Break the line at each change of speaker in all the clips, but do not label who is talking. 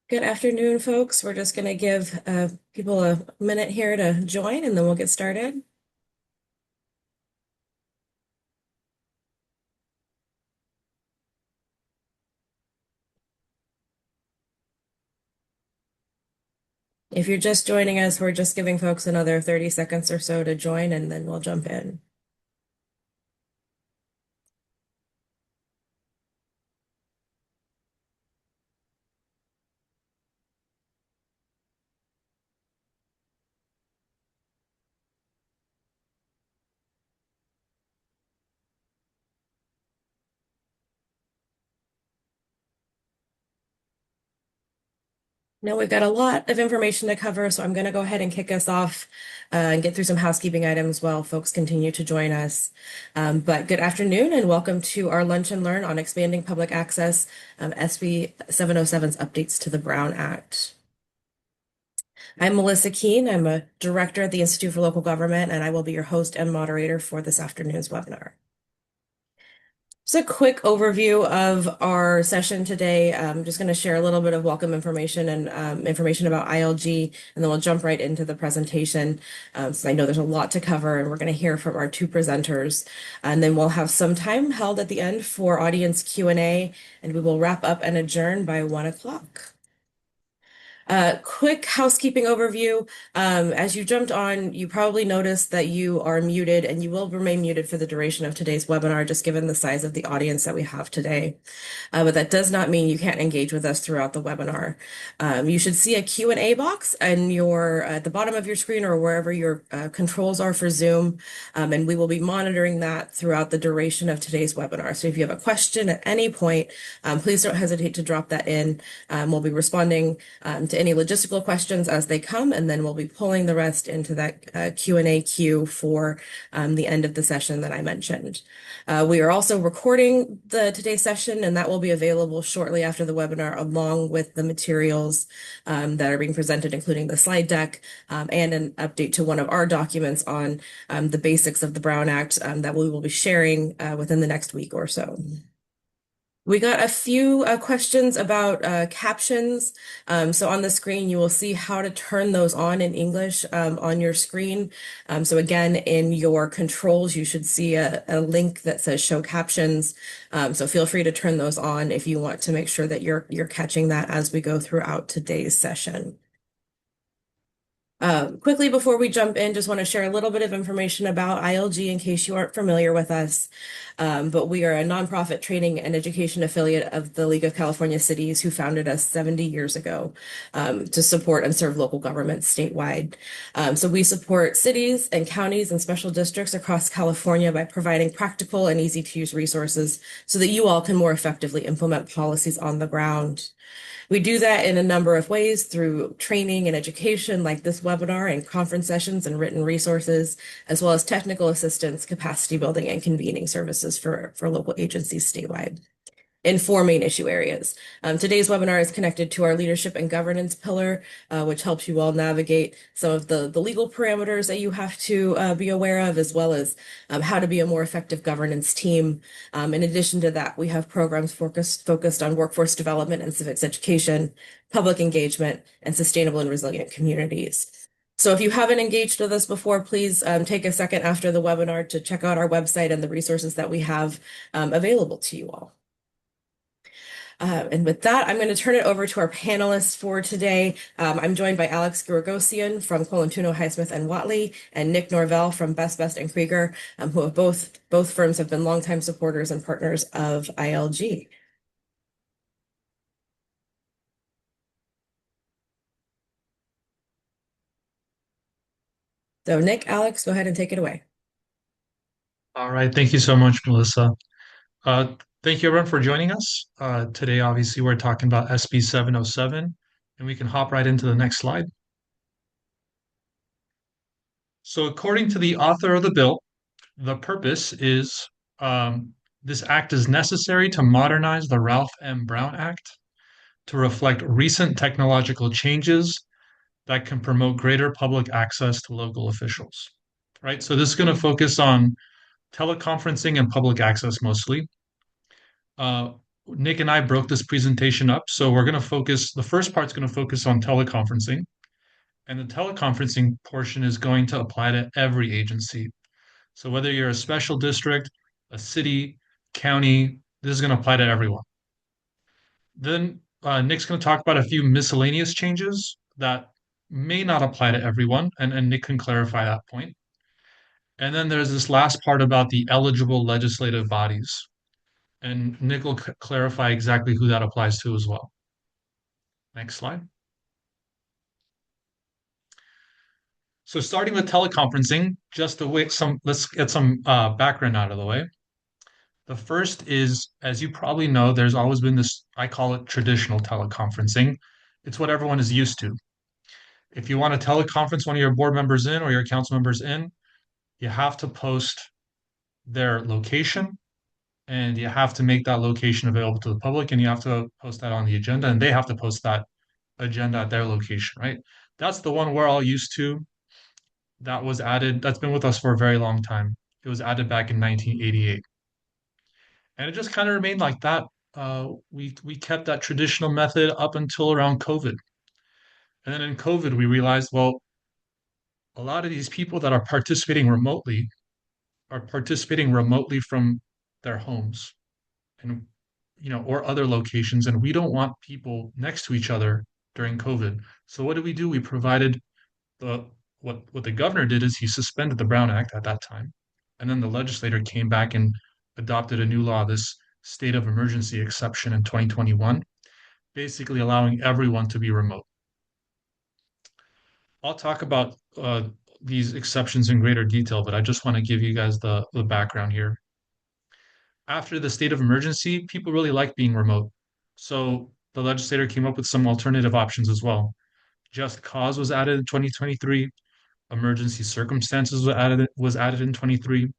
Good afternoon, folks. We're just going to give people a minute here to join and then we'll get started. If you're just joining us, we're just giving folks another 30 seconds or so to join and then we'll jump in. Now we've got a lot of information to cover, so I'm going to go ahead and kick us off and get through some housekeeping items while folks continue to join us. But good afternoon and welcome to our Lunch and Learn on Expanding Public Access, SB 707's updates to the Brown Act. I'm Melissa Keene. I'm a director at the Institute for Local Government, and I will be your host and moderator for this afternoon's webinar. Just a quick overview of our session today. I'm just going to share a little bit of welcome information and information about ILG, and then we'll jump right into the presentation. So I know there's a lot to cover, and we're going to hear from our two presenters. And then we'll have some time held at the end for audience Q&A, and we will wrap up and adjourn by 1 o'clock. Quick housekeeping overview. As you jumped on, you probably noticed that you are muted and you will remain muted for the duration of today's webinar, just given the size of the audience that we have today. But that does not mean you can't engage with us throughout the webinar. You should see a Q&A box and at the bottom of your screen or wherever your controls are for Zoom. And we will be monitoring that throughout the duration of today's webinar. So if you have a question at any point, please don't hesitate to drop that in. We'll be responding to any logistical questions as they come, and then we'll be pulling the rest into that Q&A queue for the end of the session that I mentioned. We are also recording today's session, and that will be available shortly after the webinar, along with the materials that are being presented, including the slide deck and an update to one of our documents on the basics of the Brown Act that we will be sharing within the next week or so. We got a few questions about captions. So on the screen, you will see how to turn those on in English on your screen. So again, in your controls, you should see a link that says show captions. So feel free to turn those on if you want to make sure that you're catching that as we go throughout today's session. Quickly before we jump in, just want to share a little bit of information about ILG in case you aren't familiar with us. But we are a nonprofit training and education affiliate of the League of California Cities, who founded us 70 years ago to support and serve local governments statewide. So we support cities and counties and special districts across California by providing practical and easy to use resources so that you all can more effectively implement policies on the ground. We do that in a number of ways through training and education like this webinar and conference sessions and written resources, as well as technical assistance, capacity building, and convening services for local agencies statewide in four main issue areas. Today's webinar is connected to our leadership and governance pillar, which helps you all navigate some of the legal parameters that you have to be aware of, as well as how to be a more effective governance team. In addition to that, we have programs focused on workforce development and civics education, public engagement, and sustainable and resilient communities. So if you haven't engaged with us before, please take a second after the webinar to check out our website and the resources that we have available to you all. And with that, I'm going to turn it over to our panelists for today. I'm joined by Aleks Giragosian from Colantuono, Highsmith, and Whatley, and Nick Norvell from Best and Krieger, who have both firms have been longtime supporters and partners of ILG. So Nick, Aleks, go ahead and take it away.
All right. Thank you so much, Melissa. Uh, Thank you, everyone, for joining us. Today, obviously, we're talking about SB 707, and we can hop right into the next slide. So, according to the author of the bill, the purpose is this act is necessary to modernize the Ralph M. Brown Act to reflect recent technological changes that can promote greater public access to local officials. Right. So, this is going to focus on teleconferencing and public access mostly. Nick and I broke this presentation up. So we're going to focus, the first part's going to focus on teleconferencing, and the teleconferencing portion is going to apply to every agency. So whether you're a special district, a city, county, this is going to apply to everyone. Then Nick's going to talk about a few miscellaneous changes that may not apply to everyone, and Nick can clarify that point. And then there's this last part about the eligible legislative bodies, and Nick will clarify exactly who that applies to as well. Next slide. So starting with teleconferencing, just to wait some, let's get some background out of the way. The first is, as you probably know, there's always been this, I call it traditional teleconferencing. It's what everyone is used to. If you want to teleconference one of your board members in or your council members in, you have to post their location and you have to make that location available to the public and you have to post that on the agenda and they have to post that agenda at their location, right? That's the one we're all used to. That was added, that's been with us for a very long time. It was added back in 1988. And it just kind of remained like that. We kept that traditional method up until around COVID. And then in COVID, we realized, well, a lot of these people that are participating remotely from their homes and or other locations, and we don't want people next to each other during COVID. So what did we do? We provided the what the governor did is he suspended the Brown Act at that time, and then the legislator came back and adopted a new law, this state of emergency exception in 2021, basically allowing everyone to be remote. I'll talk about these exceptions in greater detail, but I just want to give you guys the background here. After the state of emergency, people really like being remote. So the legislator came up with some alternative options as well. Just cause was added in 2023. Emergency circumstances was added in 23.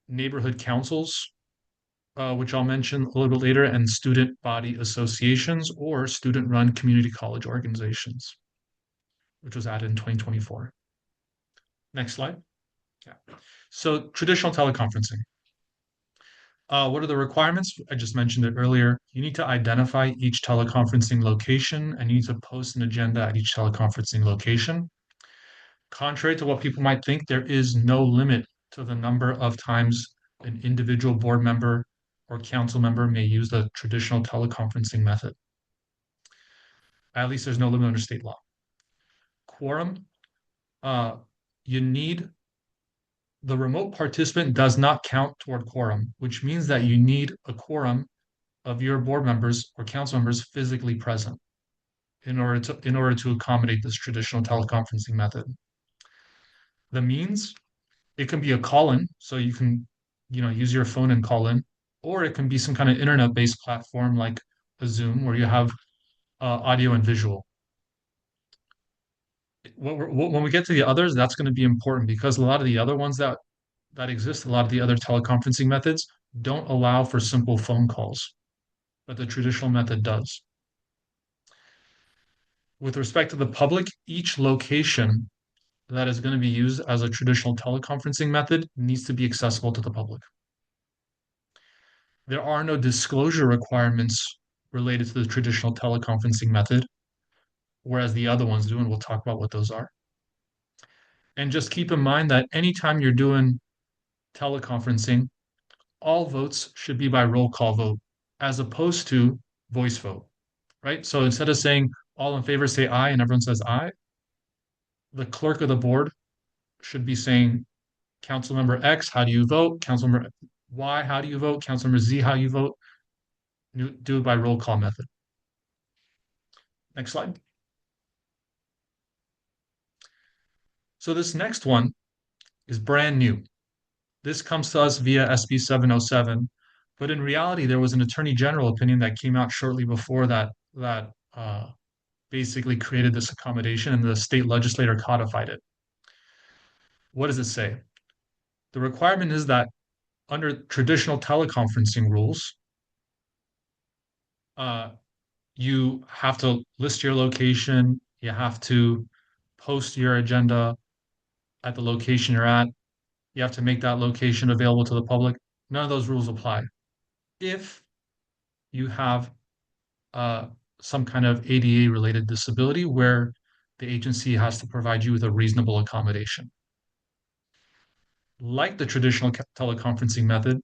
Neighborhood councils, which I'll mention a little bit later, and student body associations or student-run community college organizations, which was added in 2024. Next slide. Yeah. So traditional teleconferencing. What are the requirements? I just mentioned it earlier. You need to identify each teleconferencing location and you need to post an agenda at each teleconferencing location. Contrary to what people might think, there is no limit to the number of times an individual board member or council member may use the traditional teleconferencing method. At least there's no limit under state law. Quorum, you need the remote participant does not count toward quorum, which means that you need a quorum of your board members or council members physically present in order to accommodate this traditional teleconferencing method. The means, it can be a call-in, so you can use your phone and call in, or it can be some kind of internet-based platform like a Zoom where you have audio and visual. When we get to the others, that's going to be important because a lot of the other ones that exist, a lot of the other teleconferencing methods don't allow for simple phone calls, but the traditional method does. With respect to the public, each location that is going to be used as a traditional teleconferencing method needs to be accessible to the public. There are no disclosure requirements related to the traditional teleconferencing method, whereas the other ones do, and we'll talk about what those are. And just keep in mind that anytime you're doing teleconferencing, all votes should be by roll call vote, as opposed to voice vote, right? So instead of saying all in favor say aye and everyone says aye, the clerk of the board should be saying Councilmember X, how do you vote? Councilmember Y, how do you vote? Councilmember Z, how do you vote? Do it by roll call method. Next slide. So this next one is brand new. This comes to us via SB 707, but in reality, there was an Attorney General opinion that came out shortly before that basically created this accommodation, and the state legislator codified it. What does it say? The requirement is that under traditional teleconferencing rules, you have to list your location, you have to post your agenda at the location you're at, you have to make that location available to the public. None of those rules apply. If you have uh, some kind of ADA related disability where the agency has to provide you with a reasonable accommodation. Like the traditional teleconferencing method,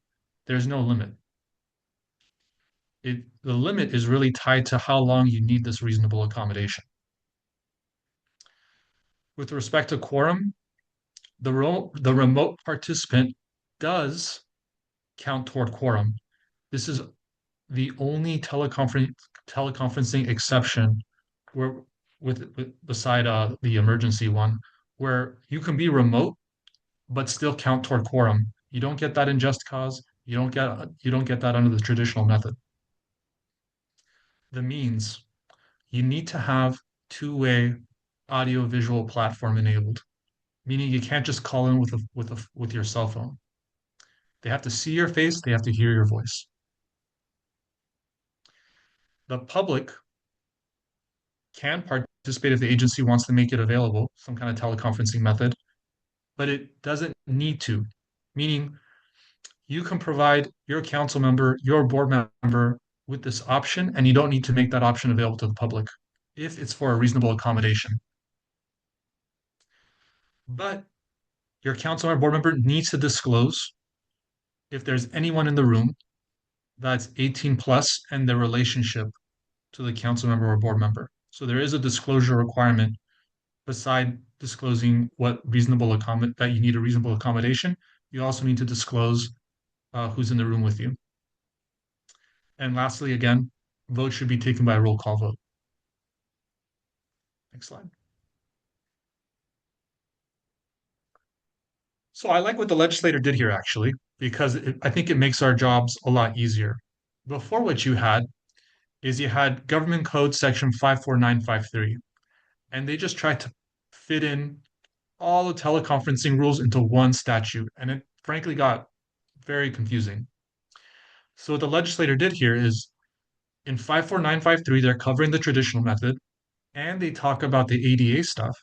there's no limit. The limit is really tied to how long you need this reasonable accommodation. With respect to quorum, the remote participant does count toward quorum. This is the only teleconferencing exception where with beside the emergency one, where you can be remote but still count toward quorum. You don't get that in just cause. You don't get that under the traditional method. The means you need to have two-way audio-visual platform enabled, meaning you can't just call in with your cell phone. They have to see your face, they have to hear your voice. The public can participate if the agency wants to make it available, some kind of teleconferencing method, but it doesn't need to, meaning you can provide your council member, your board member with this option, and you don't need to make that option available to the public if it's for a reasonable accommodation. But your council or board member needs to disclose if there's anyone in the room that's 18 plus and their relationship to the council member or board member. So there is a disclosure requirement beside disclosing that you need a reasonable accommodation. You also need to disclose who's in the room with you. And lastly, again, vote should be taken by a roll call vote. Next slide. So I like what the legislator did here, actually, because I think it makes our jobs a lot easier. Before, what you had is you had Government Code Section 54953, and they just tried to fit in all the teleconferencing rules into one statute, and it frankly got very confusing. So what the legislator did here is in 54953, they're covering the traditional method, and they talk about the ADA stuff.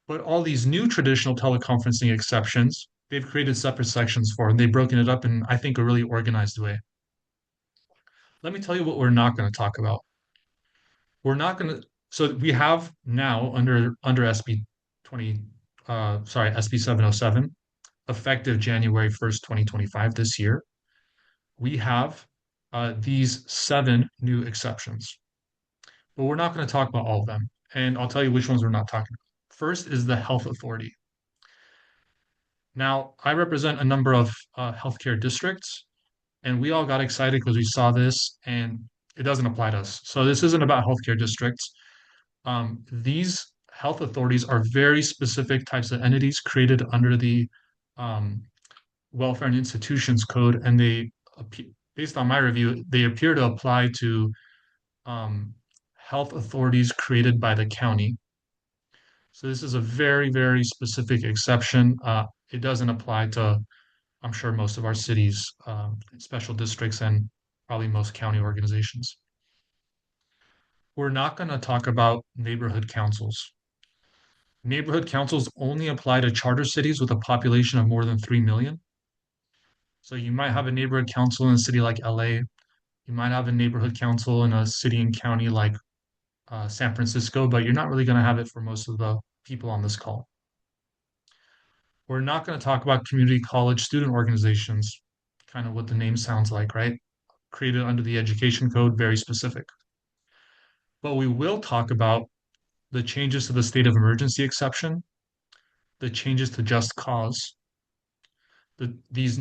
But all these new traditional teleconferencing exceptions, they've created separate sections for, and they've broken it up in, I think, a really organized way. Let me tell you what we're not going to talk about. We're not going to. So we have now under SB 20, SB 707, effective January 1st, 2025, this year. We have these 7 new exceptions, but we're not going to talk about all of them. And I'll tell you which ones we're not talking about. First is the health authority. Now, I represent a number of healthcare districts, and we all got excited because we saw this, and it doesn't apply to us. So this isn't about healthcare districts. These health authorities are very specific types of entities created under the um, Welfare and Institutions Code, and based on my review, they appear to apply to um, health authorities created by the county. So this is a very, very specific exception. It doesn't apply to, I'm sure, most of our cities, special districts, and probably most county organizations. We're not going to talk about neighborhood councils. Neighborhood councils only apply to charter cities with a population of more than 3 million. So you might have a neighborhood council in a city like LA. You might have a neighborhood council in a city and county like San Francisco, but you're not really going to have it for most of the people on this call. We're not going to talk about community college student organizations, kind of what the name sounds like, right? Created under the education code, very specific. But we will talk about the changes to the state of emergency exception, the changes to just cause, these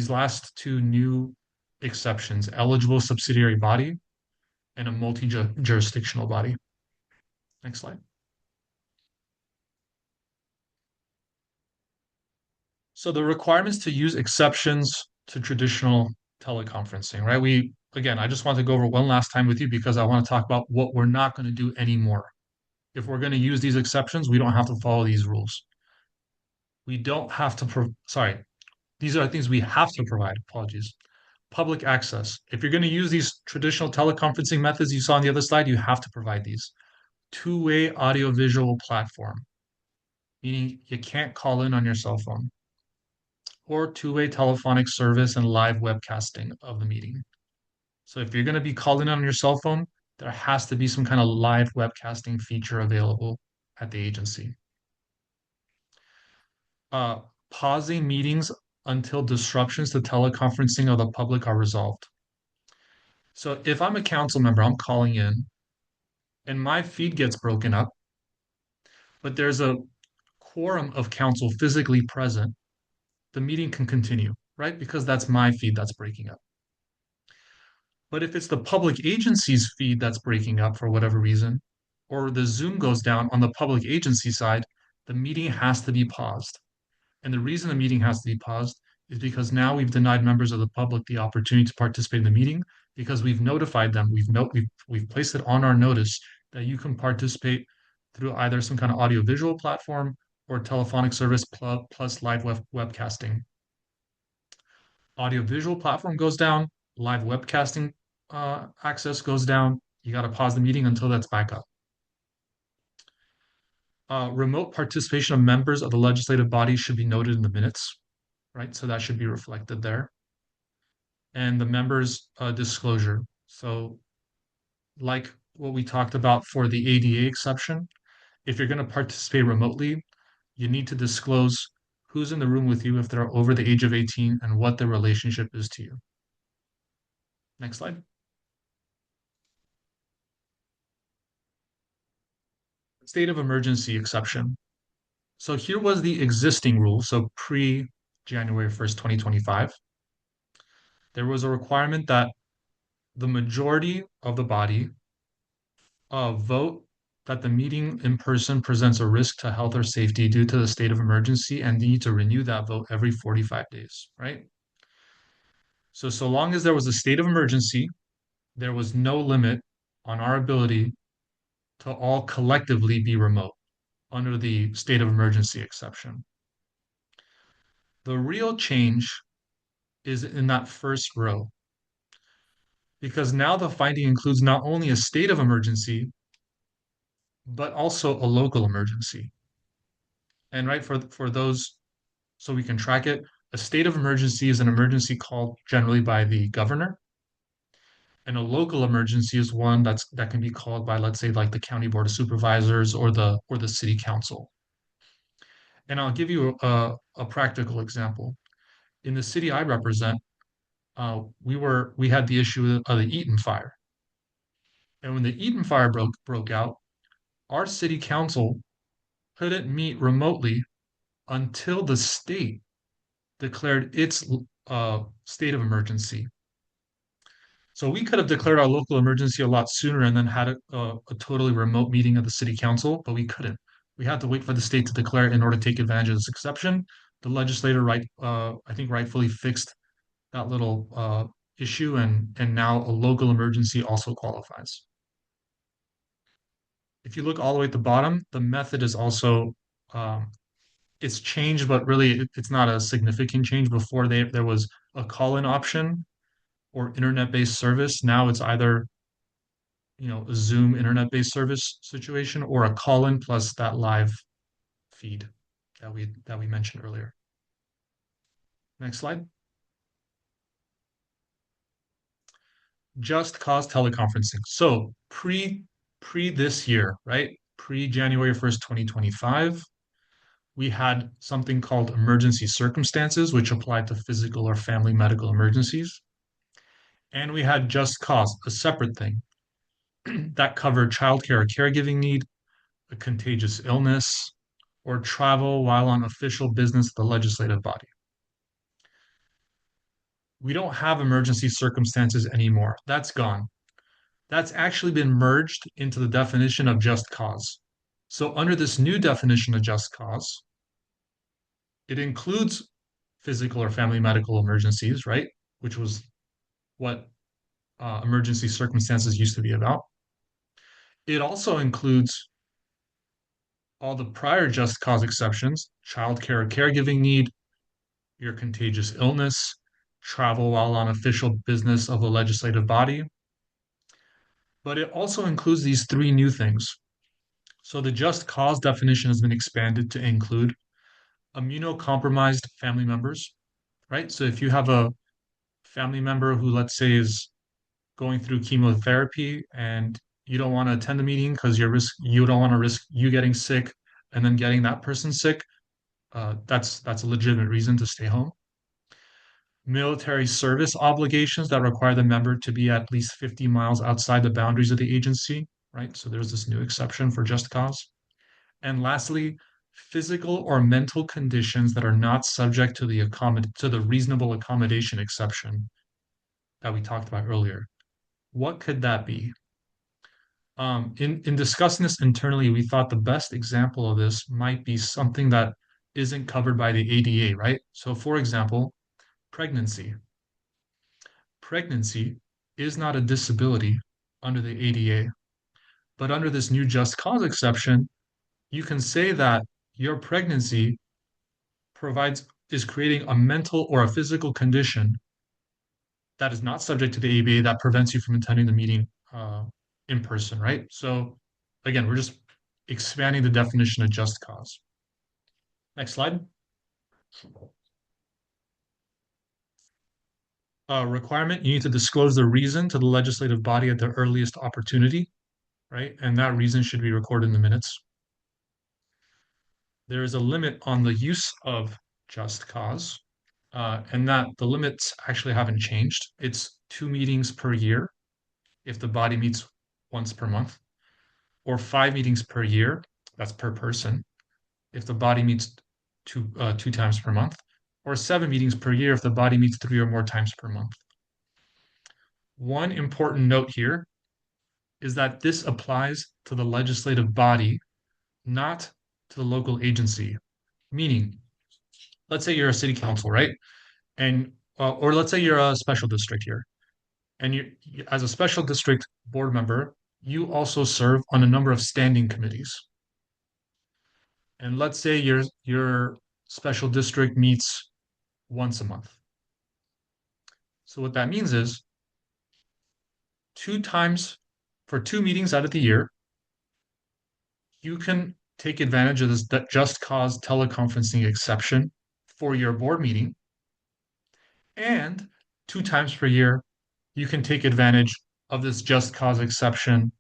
last 2 new exceptions, eligible subsidiary body and a multi-jurisdictional body. Next slide. So the requirements to use exceptions to traditional teleconferencing, right? Again, I just want to go over one last time with you because I want to talk about what we're not going to do anymore. If we're going to use these exceptions, we don't have to follow these rules. We don't have to, these are things we have to provide, apologies. Public access. If you're going to use these traditional teleconferencing methods you saw on the other slide, you have to provide these. Two-way audiovisual platform, meaning you can't call in on your cell phone, or two-way telephonic service and live webcasting of the meeting. So if you're going to be calling on your cell phone, there has to be some kind of live webcasting feature available at the agency. Uh, Pausing meetings until disruptions to teleconferencing of the public are resolved. So if I'm a council member, I'm calling in and my feed gets broken up, but there's a quorum of council physically present, the meeting can continue, right? Because that's my feed that's breaking up. But if it's the public agency's feed that's breaking up for whatever reason, or the Zoom goes down on the public agency side, the meeting has to be paused. And the reason the meeting has to be paused is because now we've denied members of the public the opportunity to participate in the meeting because we've notified them, we've placed it on our notice that you can participate through either some kind of audiovisual platform or telephonic service plus live webcasting. Audiovisual platform goes down, live webcasting access goes down. You got to pause the meeting until that's back up. Remote participation of members of the legislative body should be noted in the minutes, right? So that should be reflected there. And the members' disclosure. So, like what we talked about for the ADA exception, if you're going to participate remotely, you need to disclose who's in the room with you if they're over the age of 18 and what their relationship is to you. Next slide. State of emergency exception. So here was the existing rule, so pre January 1st, 2025. There was a requirement that the majority of the body vote that the meeting in person presents a risk to health or safety due to the state of emergency and need to renew that vote every 45 days, right? So long as there was a state of emergency, there was no limit on our ability to all collectively be remote under the state of emergency exception. The real change is in that first row, because now the finding includes not only a state of emergency, but also a local emergency. And right, for those, so we can track it, a state of emergency is an emergency called generally by the governor. And a local emergency is one that can be called by, let's say, like the county board of supervisors or the city council. And I'll give you a practical example. In the city I represent, we had the issue of the Eaton fire. And when the Eaton fire broke out, our city council couldn't meet remotely until the state declared its state of emergency. So we could have declared our local emergency a lot sooner and then had a totally remote meeting of the city council, but we couldn't. We had to wait for the state to declare it in order to take advantage of this exception. The legislator, I think, rightfully fixed that little issue, and now a local emergency also qualifies. If you look all the way at the bottom, the method is also it's changed, but really it's not a significant change. Before there was a call-in option or internet-based service. Now it's either a Zoom internet-based service situation or a call-in plus that live feed that we mentioned earlier. Next slide. Just cause teleconferencing. So pre this year, right? Pre January 1st, 2025, we had something called emergency circumstances, which applied to physical or family medical emergencies. And we had just cause, a separate thing that covered childcare or caregiving need, a contagious illness, or travel while on official business of the legislative body. We don't have emergency circumstances anymore. That's gone. That's actually been merged into the definition of just cause. So under this new definition of just cause, it includes physical or family medical emergencies, right? Which was what emergency circumstances used to be about. It also includes all the prior just cause exceptions, childcare or caregiving need, your contagious illness, travel while on official business of the legislative body. But it also includes these three new things. So the just cause definition has been expanded to include immunocompromised family members, right? So if you have a family member who, let's say, is going through chemotherapy and you don't want to attend the meeting because you don't want to risk you getting sick and then getting that person sick, that's a legitimate reason to stay home. Military service obligations that require the member to be at least 50 miles outside the boundaries of the agency, right? So there's this new exception for just cause. And lastly, physical or mental conditions that are not subject to the reasonable accommodation exception that we talked about earlier. What could that be? In discussing this internally, we thought the best example of this might be something that isn't covered by the ADA, right? So, for example, pregnancy. Pregnancy is not a disability under the ADA, but under this new just cause exception, you can say that your pregnancy is creating a mental or a physical condition that is not subject to the ABA that prevents you from attending the meeting in person, right? So again, we're just expanding the definition of just cause. Next slide. Requirement, you need to disclose the reason to the legislative body at the earliest opportunity, right? And that reason should be recorded in the minutes. There is a limit on the use of just cause, and that the limits actually haven't changed. It's 2 meetings per year if the body meets once per month, or 5 meetings per year, that's per person, if the body meets two times per month, or 7 meetings per year if the body meets 3 or more times per month. One important note here is that this applies to the legislative body, not to the local agency. Meaning, let's say you're a city council, right? And or let's say you're a special district here, and as a special district board member, you also serve on a number of standing committees. And let's say your special district meets once a month. So what that means is 2 times for 2 meetings out of the year, you can take advantage of this just cause teleconferencing exception for your board meeting. And 2 times per year, you can take advantage of this just cause exception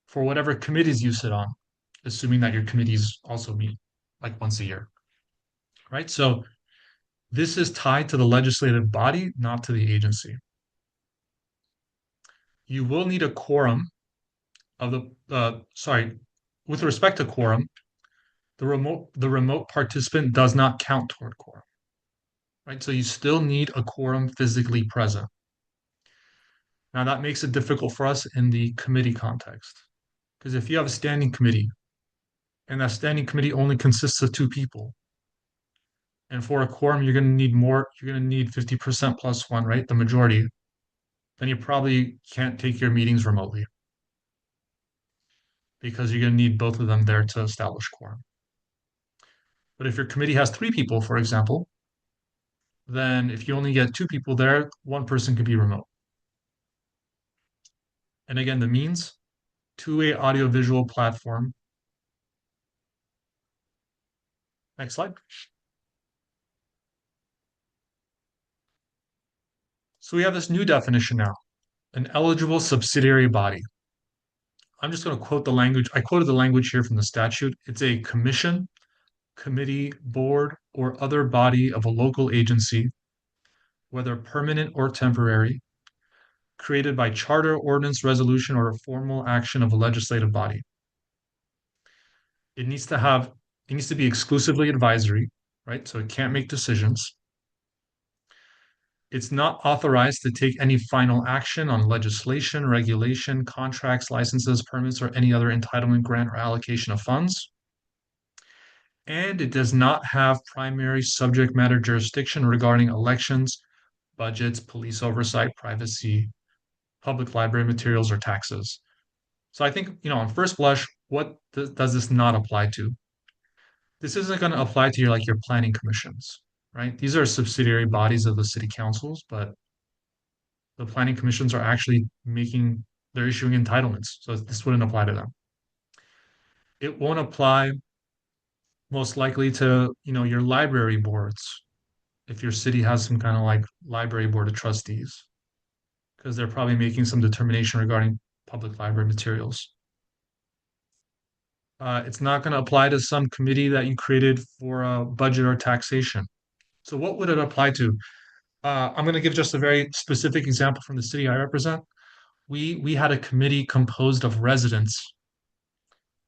for whatever committees you sit on, assuming that your committees also meet like once a year, right? So this is tied to the legislative body, not to the agency. You will need a quorum of with respect to quorum, the remote participant does not count toward quorum, right? So you still need a quorum physically present. Now that makes it difficult for us in the committee context, because if you have a standing committee and that standing committee only consists of 2 people, and for a quorum you're going to need more, you're going to need 50% plus one, right? The majority, then you probably can't take your meetings remotely because you're going to need both of them there to establish quorum. But if your committee has 3 people, for example, then if you only get 2 people there, one person could be remote. And again, the means, two-way audiovisual platform. Next slide. So we have this new definition now, an eligible subsidiary body. I'm just going to quote the language. I quoted the language here from the statute. It's a commission, committee, board, or other body of a local agency, whether permanent or temporary, created by charter, ordinance, resolution, or a formal action of a legislative body. It needs to be exclusively advisory, right? So it can't make decisions. It's not authorized to take any final action on legislation, regulation, contracts, licenses, permits, or any other entitlement, grant, or allocation of funds. And it does not have primary subject matter jurisdiction regarding elections, budgets, police oversight, privacy, public library materials, or taxes. So I think, on first blush, what does this not apply to? This isn't going to apply to your planning commissions, right? These are subsidiary bodies of the city councils, but the planning commissions are actually they're issuing entitlements. So this wouldn't apply to them. It won't apply most likely to, your library boards if your city has some kind of library board of trustees. because they're probably making some determination regarding public library materials. It's not going to apply to some committee that you created for budget or taxation. So what would it apply to? I'm going to give just a very specific example from the city I represent. We had a committee composed of residents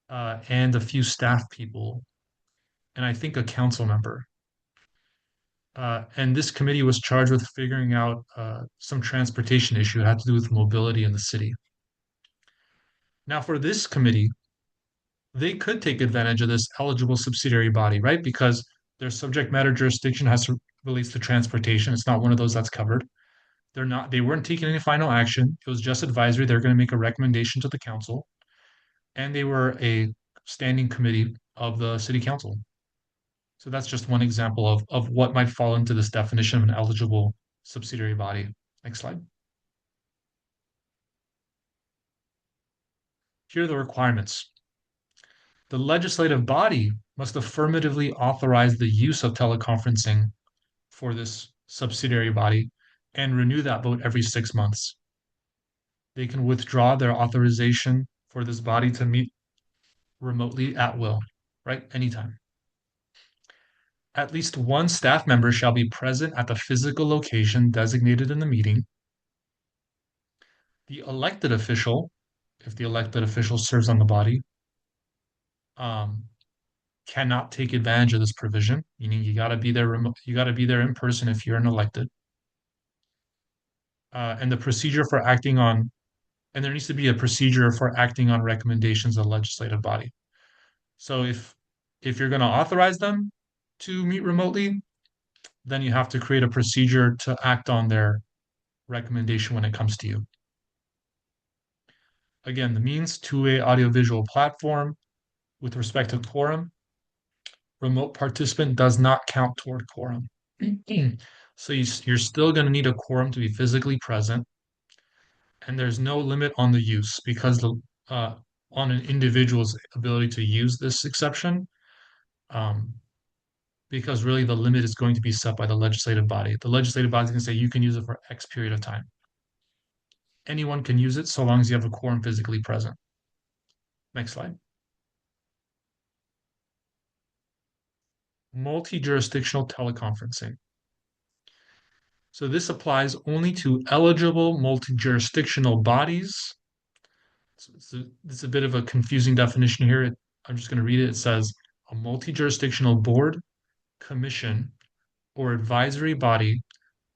and a few staff people, and I think a council member. And this committee was charged with figuring out some transportation issue that had to do with mobility in the city. Now, for this committee, they could take advantage of this eligible subsidiary body, right? Because their subject matter jurisdiction has to relates to transportation. It's not one of those that's covered. They weren't taking any final action. It was just advisory. They're going to make a recommendation to the council, and they were a standing committee of the city council. So that's just one example of what might fall into this definition of an eligible subsidiary body. Next slide. Here are the requirements. The legislative body must affirmatively authorize the use of teleconferencing for this subsidiary body and renew that vote every 6 months. They can withdraw their authorization for this body to meet remotely at will, right? Anytime. At least one staff member shall be present at the physical location designated in the meeting. The elected official, if the elected official serves on the body, um, cannot take advantage of this provision, meaning you got to be there you got to be there in person if you're an elected. And the procedure for acting on, and there needs to be a procedure for acting on recommendations of the legislative body. So if you're going to authorize them to meet remotely, then you have to create a procedure to act on their recommendation when it comes to you. Again, the means two-way audiovisual platform with respect to quorum, remote participant does not count toward quorum. So you're still going to need a quorum to be physically present, and there's no limit on the use because uh, on an individual's ability to use this exception, um, because really the limit is going to be set by the legislative body. The legislative body is going to say you can use it for X period of time. Anyone can use it so long as you have a quorum physically present. Next slide. Multi-jurisdictional teleconferencing. So this applies only to eligible multi-jurisdictional bodies. So it's a bit of a confusing definition here. I'm just going to read it. It says a multi-jurisdictional board, commission, or advisory body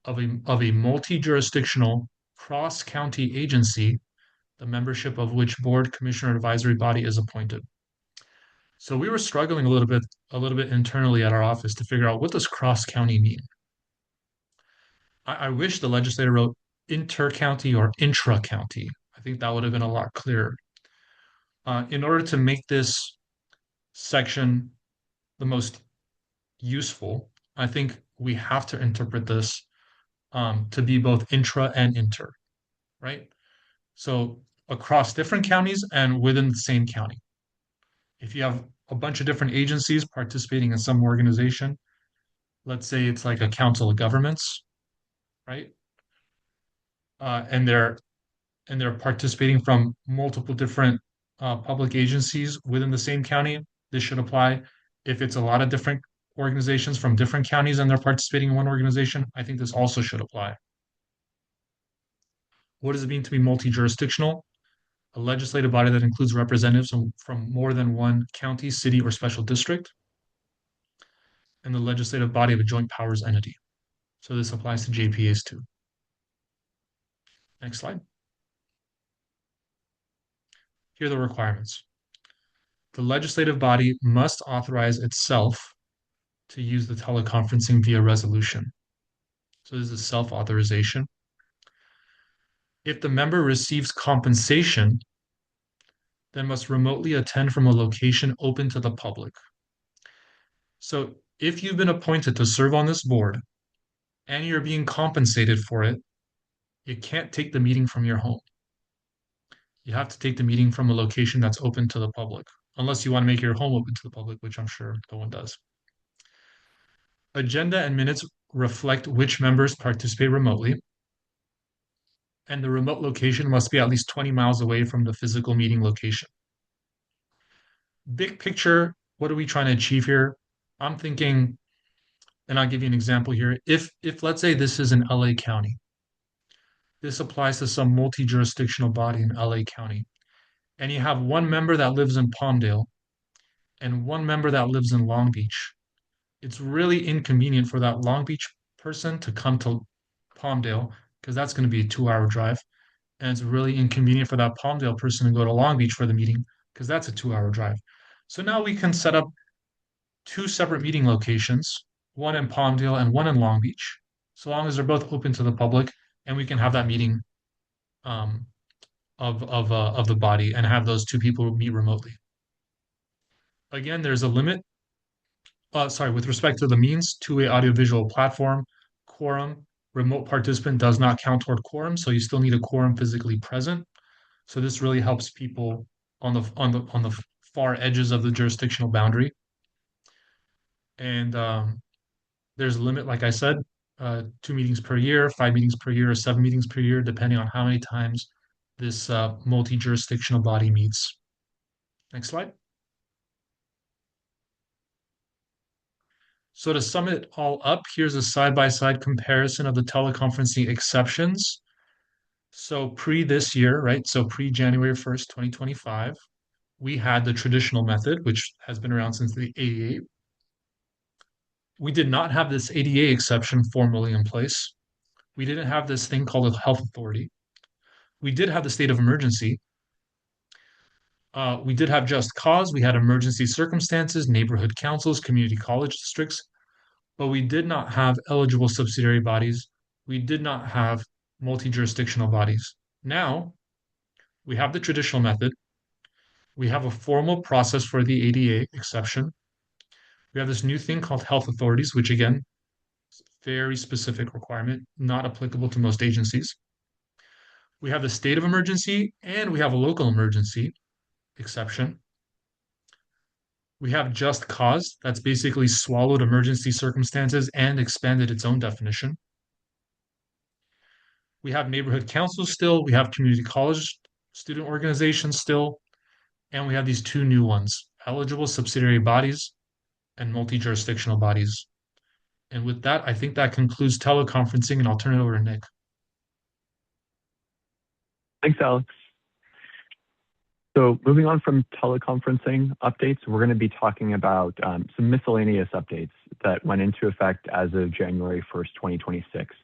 of a multi-jurisdictional cross-county agency, the membership of which board, commission, or advisory body is appointed. So we were struggling a little bit internally at our office to figure out what does cross-county mean. I wish the legislator wrote inter-county or intra-county. I think that would have been a lot clearer. In order to make this section the most useful, I think we have to interpret this to be both intra and inter, right? So across different counties and within the same county. If you have a bunch of different agencies participating in some organization, let's say it's like a council of governments, right? And they're participating from multiple different public agencies within the same county. This should apply. If it's a lot of different organizations from different counties and they're participating in one organization, I think this also should apply. What does it mean to be multi-jurisdictional? A legislative body that includes representatives from more than one county, city, or special district, and the legislative body of a joint powers entity. So this applies to JPAs too. Next slide. Here are the requirements. The legislative body must authorize itself to use the teleconferencing via resolution. So this is self-authorization. If the member receives compensation, then must remotely attend from a location open to the public. So if you've been appointed to serve on this board and you're being compensated for it, you can't take the meeting from your home. You have to take the meeting from a location that's open to the public, unless you want to make your home open to the public, which I'm sure no one does. Agenda and minutes reflect which members participate remotely. and the remote location must be at least 20 miles away from the physical meeting location. Big picture, what are we trying to achieve here? I'm thinking, and I'll give you an example here. If let's say this is in LA County, this applies to some multi-jurisdictional body in LA County, and you have one member that lives in Palmdale and one member that lives in Long Beach. It's really inconvenient for that Long Beach person to come to Palmdale because that's going to be a 2 hour drive. And it's really inconvenient for that Palmdale person to go to Long Beach for the meeting because that's a 2 hour drive. So now we can set up two separate meeting locations, one in Palmdale and one in Long Beach, so long as they're both open to the public, and we can have that meeting um, of the body and have those two people meet remotely. Again, there's a limit. Sorry, with respect to the means, two-way audiovisual platform, quorum, remote participant does not count toward quorum, so you still need a quorum physically present. So this really helps people on the far edges of the jurisdictional boundary. And there's a limit, like I said, 2 meetings per year, 5 meetings per year, or 7 meetings per year, depending on how many times this multi-jurisdictional body meets. Next slide. So to sum it all up, here's a side-by-side comparison of the teleconferencing exceptions. So pre this year, right? So pre-January 1st, 2025, we had the traditional method, which has been around since the 88. We did not have this ADA exception formally in place. We didn't have this thing called a health authority. We did have the state of emergency. We did have just cause. We had emergency circumstances, neighborhood councils, community college districts, but we did not have eligible subsidiary bodies. We did not have multi-jurisdictional bodies. Now, we have the traditional method. We have a formal process for the ADA exception. We have this new thing called health authorities, which again, very specific requirement, not applicable to most agencies. We have the state of emergency and we have a local emergency exception. We have just cause, that's basically swallowed emergency circumstances and expanded its own definition. We have neighborhood councils still, we have community college student organizations still, and we have these two new ones, eligible subsidiary bodies and multi-jurisdictional bodies. And with that, I think that concludes teleconferencing, and I'll turn it over to Nick.
Thanks, Alex. So moving on from teleconferencing updates, we're going to be talking about some miscellaneous updates that went into effect as of January 1st, 2026.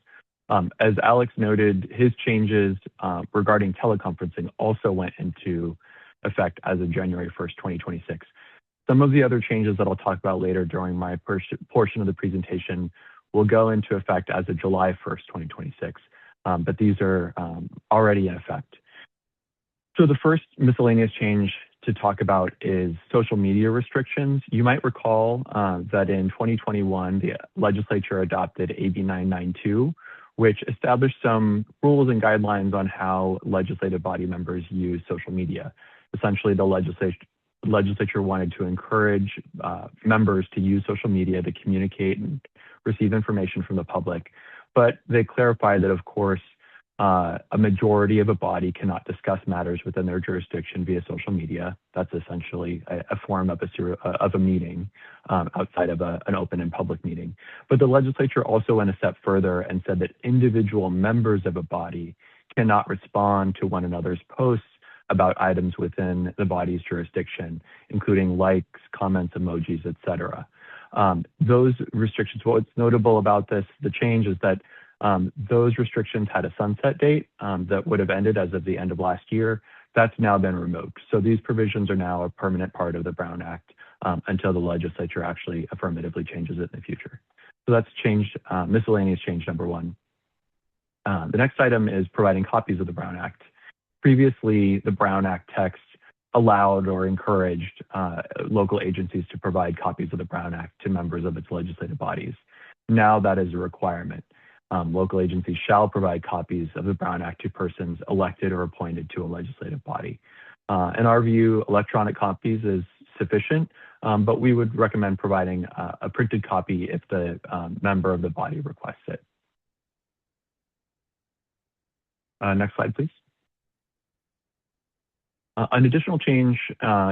As Alex noted, his changes regarding teleconferencing also went into effect as of January 1st, 2026. Some of the other changes that I'll talk about later during my portion of the presentation will go into effect as of July 1st, 2026, but these are already in effect. So the first miscellaneous change to talk about is social media restrictions. You might recall that in 2021, the legislature adopted AB 992, which established some rules and guidelines on how legislative body members use social media. Essentially, the legislature wanted to encourage members to use social media to communicate and receive information from the public. But they clarified that, of course, a majority of a body cannot discuss matters within their jurisdiction via social media. That's essentially a form of a meeting outside of an open and public meeting. But the legislature also went a step further and said that individual members of a body cannot respond to one another's posts about items within the body's jurisdiction, including likes, comments, emojis, etc. Those restrictions, what's notable about this, the change is that those restrictions had a sunset date that would have ended as of the end of last year. That's now been removed. So these provisions are now a permanent part of the Brown Act until the legislature actually affirmatively changes it in the future. So that's changed, miscellaneous change number one. The next item is providing copies of the Brown Act. Previously, the Brown Act text allowed or encouraged local agencies to provide copies of the Brown Act to members of its legislative bodies. Now that is a requirement. Local agencies shall provide copies of the Brown Act to persons elected or appointed to a legislative body. In our view, electronic copies is sufficient, but we would recommend providing a printed copy if the member of the body requests it. Next slide, please. An additional change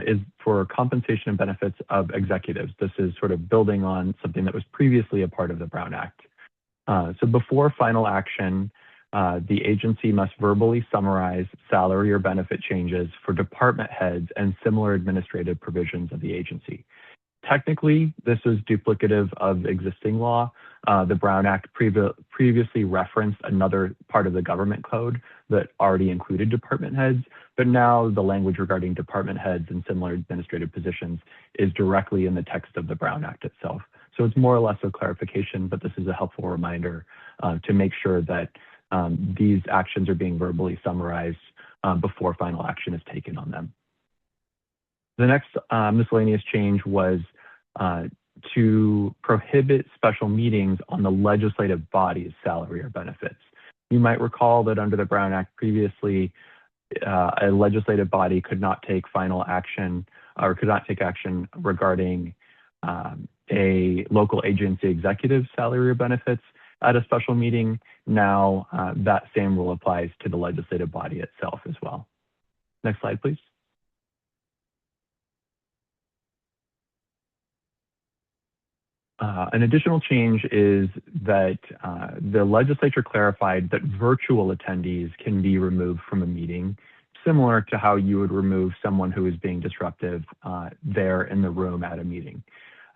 is for compensation and benefits of executives. This is sort of building on something that was previously a part of the Brown Act. So before final action, the agency must verbally summarize salary or benefit changes for department heads and similar administrative provisions of the agency. Technically, this is duplicative of existing law. The Brown Act previously referenced another part of the government code that already included department heads, but now the language regarding department heads and similar administrative positions is directly in the text of the Brown Act itself. So it's more or less a clarification, but this is a helpful reminder to make sure that these actions are being verbally summarized before final action is taken on them. The next miscellaneous change was to prohibit special meetings on the legislative body's salary or benefits. You might recall that under the Brown Act previously, a legislative body could not take final action or could not take action regarding a local agency executive's salary or benefits at a special meeting. Now that same rule applies to the legislative body itself as well. Next slide, please. An additional change is that the legislature clarified that virtual attendees can be removed from a meeting, similar to how you would remove someone who is being disruptive there in the room at a meeting.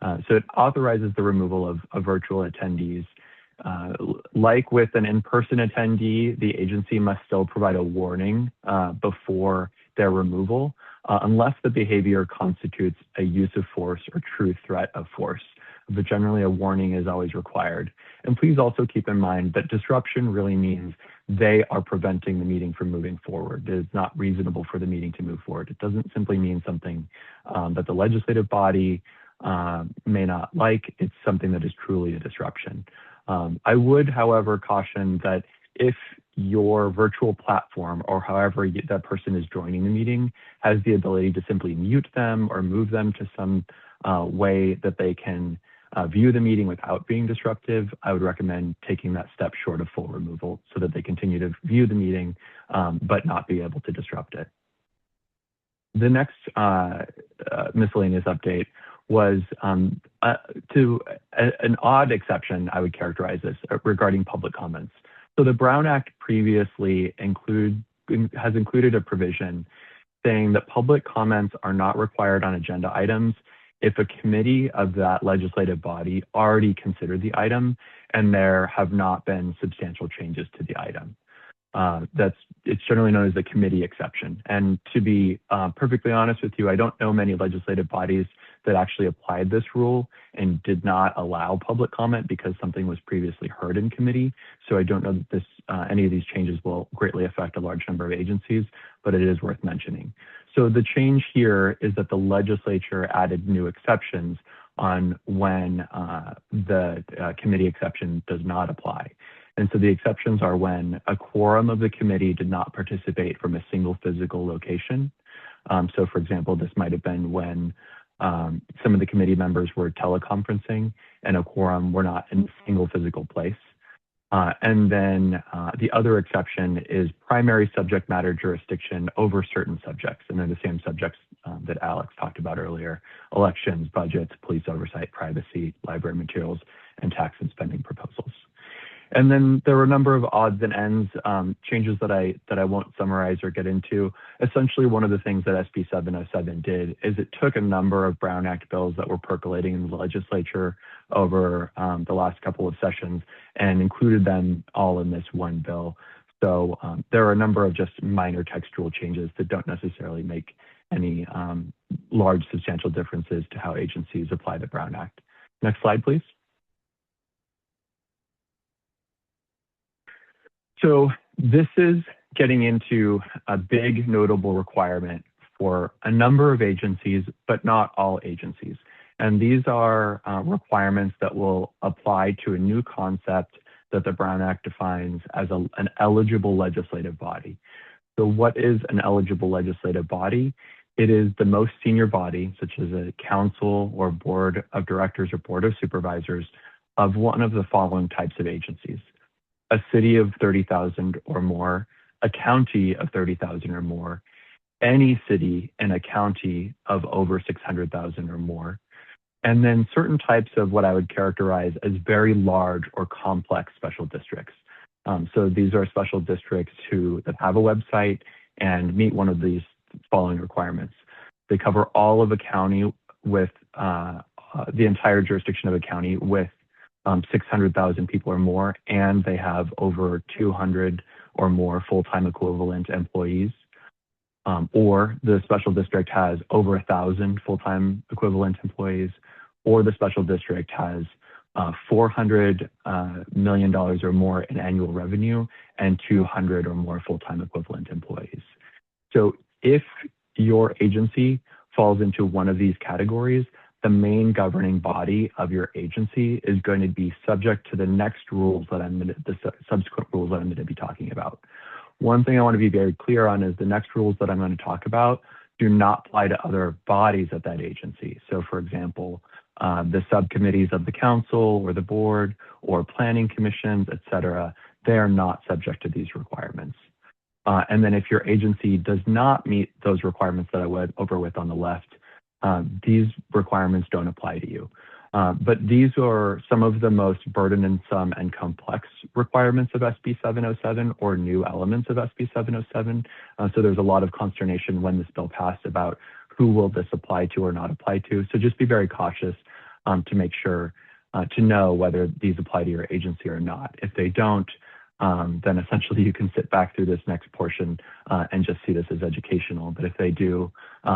So it authorizes the removal of virtual attendees. Like with an in-person attendee, the agency must still provide a warning before their removal, unless the behavior constitutes a use of force or true threat of force. But generally a warning is always required. And please also keep in mind that disruption really means they are preventing the meeting from moving forward. It is not reasonable for the meeting to move forward. It doesn't simply mean something that the legislative body may not like. It's something that is truly a disruption. I would, however, caution that if your virtual platform or however that person is joining the meeting has the ability to simply mute them or move them to some way that they can view the meeting without being disruptive, I would recommend taking that step short of full removal so that they continue to view the meeting but not be able to disrupt it. The next miscellaneous update was to an odd exception, I would characterize this, regarding public comments. So the Brown Act previously has included a provision saying that public comments are not required on agenda items if a committee of that legislative body already considered the item and there have not been substantial changes to the item. It's generally known as the committee exception. And to be perfectly honest with you, I don't know many legislative bodies that actually applied this rule and did not allow public comment because something was previously heard in committee. So I don't know that any of these changes will greatly affect a large number of agencies, but it is worth mentioning. So the change here is that the legislature added new exceptions on when the committee exception does not apply. And so the exceptions are when a quorum of the committee did not participate from a single physical location. So for example, this might have been when some of the committee members were teleconferencing and a quorum were not in a single physical place. And then the other exception is primary subject matter jurisdiction over certain subjects. And they're the same subjects that Alex talked about earlier: elections, budgets, police oversight, privacy, library materials, and tax and spending proposals. And then there were a number of odds and ends, changes that I won't summarize or get into. Essentially, one of the things that SB 707 did is it took a number of Brown Act bills that were percolating in the legislature over the last couple of sessions and included them all in this one bill. So there are a number of just minor textual changes that don't necessarily make any large substantial differences to how agencies apply the Brown Act. Next slide, please. So this is getting into a big notable requirement for a number of agencies, but not all agencies. And these are requirements that will apply to a new concept that the Brown Act defines as an eligible legislative body. So what is an eligible legislative body? It is the most senior body, such as a council or board of directors or board of supervisors, of one of the following types of agencies: a city of 30,000 or more, a county of 30,000 or more, any city in a county of over 600,000 or more, and then certain types of what I would characterize as very large or complex special districts. So these are special districts that have a website and meet one of these following requirements. They cover all of a county with the entire jurisdiction of a county with 600,000 people or more, and they have over 200 or more full-time equivalent employees. Or the special district has over 1,000 full-time equivalent employees, or the special district has $400 million or more in annual revenue and 200 or more full-time equivalent employees. So if your agency falls into one of these categories, the main governing body of your agency is going to be subject to the next rules that the subsequent rules that I'm going to be talking about. One thing I want to be very clear on is the next rules that I'm going to talk about do not apply to other bodies at that agency. So for example, the subcommittees of the council or the board or planning commissions, et cetera, they are not subject to these requirements. And then if your agency does not meet those requirements that I went over with on the left, these requirements don't apply to you. But these are some of the most burdensome and complex requirements of SB 707 or new elements of SB 707. So there's a lot of consternation when this bill passed about who will this apply to or not apply to. So just be very cautious to make sure to know whether these apply to your agency or not. If they don't, then essentially you can sit back through this next portion and just see this as educational. But if they do,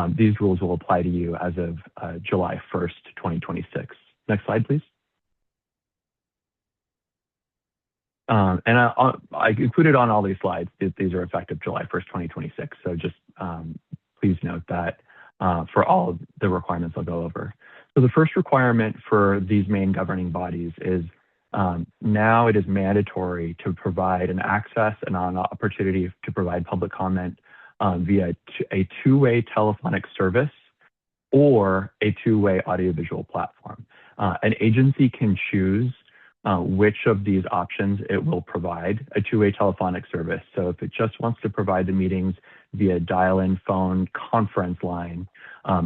these rules will apply to you as of July 1st, 2026. Next slide, please. And I included on all these slides that these are effective July 1st, 2026. So just please note that for all of the requirements I'll go over. So the first requirement for these main governing bodies is now it is mandatory to provide an access and an opportunity to provide public comment via a two-way telephonic service or a two-way audiovisual platform. An agency can choose which of these options it will provide a two-way telephonic service. So if it just wants to provide the meetings via dial-in phone conference line,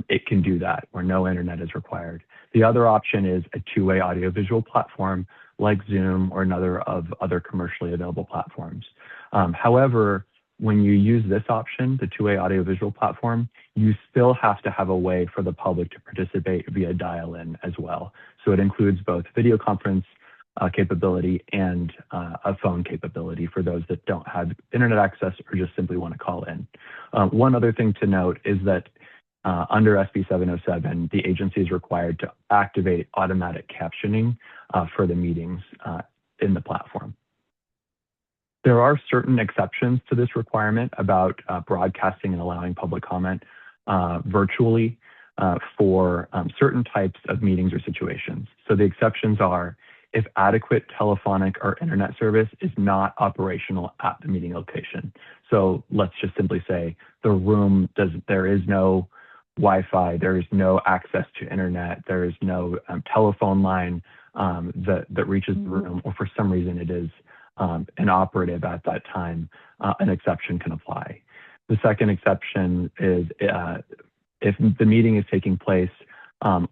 it can do that where no internet is required. The other option is a two-way audiovisual platform like Zoom or another of other commercially available platforms. However, when you use this option, the two-way audiovisual platform, you still have to have a way for the public to participate via dial-in as well. So it includes both video conference capability and a phone capability for those that don't have internet access or just simply want to call in. One other thing to note is that under SB 707, the agency is required to activate automatic captioning for the meetings in the platform. There are certain exceptions to this requirement about broadcasting and allowing public comment virtually for certain types of meetings or situations. So the exceptions are if adequate telephonic or internet service is not operational at the meeting location. So let's just simply say the room there is no Wi-Fi, there is no access to internet, there is no telephone line that reaches the room, or for some reason it is inoperative at that time, an exception can apply. The second exception is if the meeting is taking place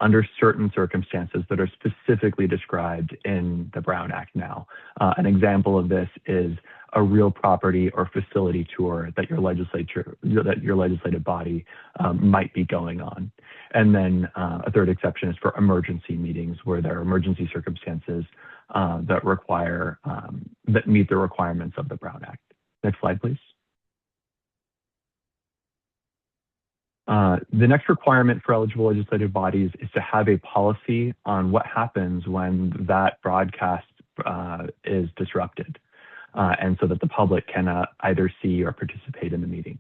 under certain circumstances that are specifically described in the Brown Act now. An example of this is a real property or facility tour that your legislative body might be going on. And then a third exception is for emergency meetings where there are emergency circumstances that meet the requirements of the Brown Act. Next slide, please. The next requirement for eligible legislative bodies is to have a policy on what happens when that broadcast is disrupted, and so that the public cannot either see or participate in the meeting.